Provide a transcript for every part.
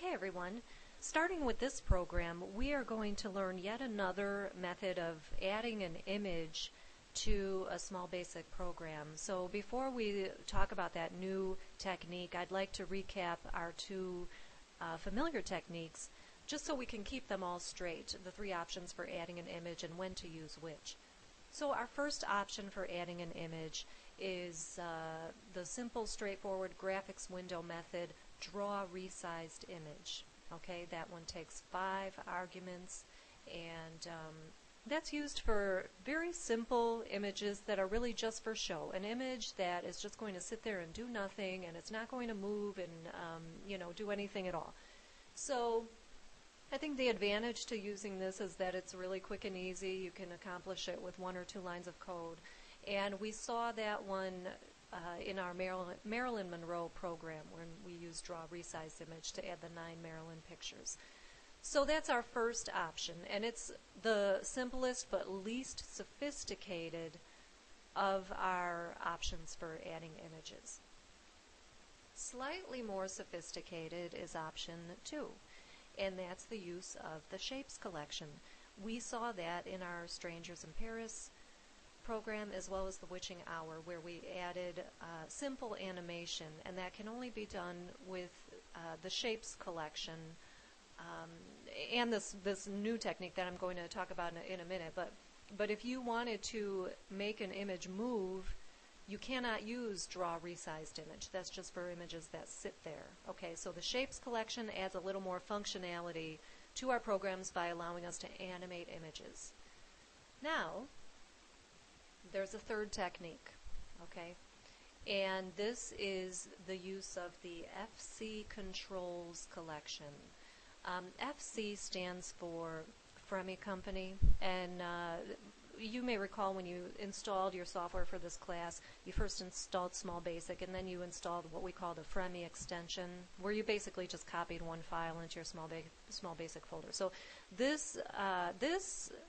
Okay, everyone. Starting with this program, we are going to learn yet another method of adding an image to a small basic program. So before we talk about that new technique, I'd like to recap our two familiar techniques just so we can keep them all straight, the three options for adding an image and when to use which. So our first option for adding an image is the simple, straightforward graphics window method, draw resized image. Okay, that one takes 5 arguments, and that's used for very simple images that are really just for show. An image that is just going to sit there and do nothing, and it's not going to move and do anything at all. So I think the advantage to using this is that it's really quick and easy. You can accomplish it with 1 or 2 lines of code. And we saw that one in our Marilyn Monroe program when we used Draw Resize Image to add the 9 Marilyn pictures. So that's our first option, and it's the simplest but least sophisticated of our options for adding images. Slightly more sophisticated is option 2, and that's the use of the shapes collection. We saw that in our Strangers in Paris program as well as the Witching Hour, where we added simple animation, and that can only be done with the shapes collection and this new technique that I'm going to talk about in a minute. But if you wanted to make an image move, you cannot use Draw Resized Image. That's just for images that sit there. Okay, so the shapes collection adds a little more functionality to our programs by allowing us to animate images. Now, there's a third technique, okay? And this is the use of the FC Controls collection. FC stands for Fremy Company, and you may recall when you installed your software for this class, you first installed Small Basic, and then you installed what we call the Fremy extension, where you basically just copied one file into your Small Basic folder. So this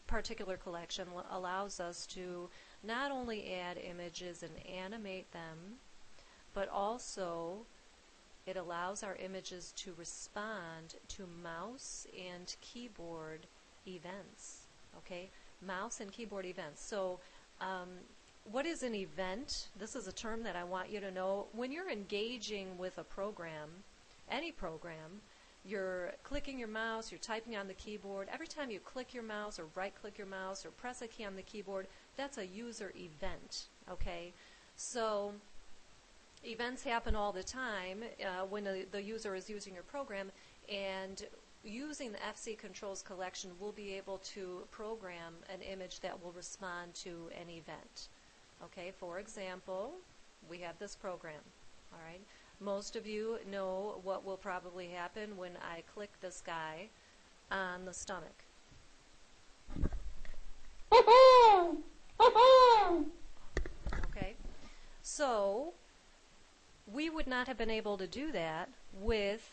particular collection allows us to not only add images and animate them, but also it allows our images to respond to mouse and keyboard events. Okay, mouse and keyboard events. So what is an event? This is a term that I want you to know. When you're engaging with a program, any program, you're clicking your mouse, you're typing on the keyboard. Every time you click your mouse or right-click your mouse or press a key on the keyboard, that's a user event, okay? So events happen all the time when the user is using your program, and using the FC Controls collection, we'll be able to program an image that will respond to an event. Okay, for example, we have this program, all right? Most of you know what will probably happen when I click this guy on the stomach. Okay, so we would not have been able to do that with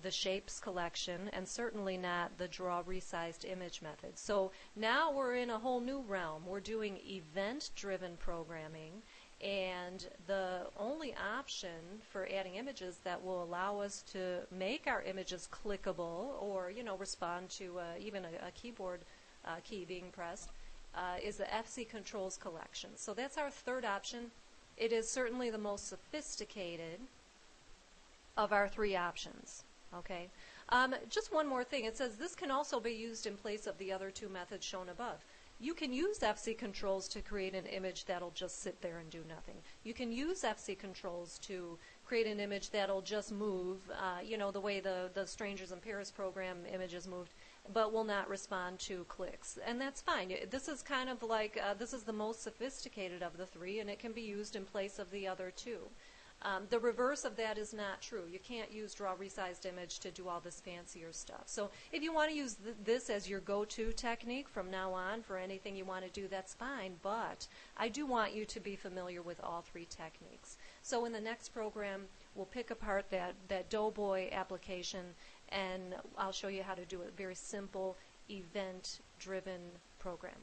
the shapes collection, and certainly not the draw resized image method. So now we're in a whole new realm. We're doing event-driven programming, and the only option for adding images that will allow us to make our images clickable or respond to even a keyboard key being pressed is the FC Controls collection. So that's our third option. It is certainly the most sophisticated of our 3 options. Okay. Just one more thing. It says this can also be used in place of the other 2 methods shown above. You can use FC Controls to create an image that'll just sit there and do nothing. You can use FC Controls to create an image that'll just move, the way the Strangers in Paris program images moved, but will not respond to clicks. And that's fine. This is kind of like, this is the most sophisticated of the 3, and it can be used in place of the other 2. The reverse of that is not true. You can't use Draw Resized Image to do all this fancier stuff. So if you want to use this as your go-to technique from now on for anything you want to do, that's fine, but I do want you to be familiar with all 3 techniques. So in the next program, we'll pick apart that Doughboy application, and I'll show you how to do a very simple event-driven program.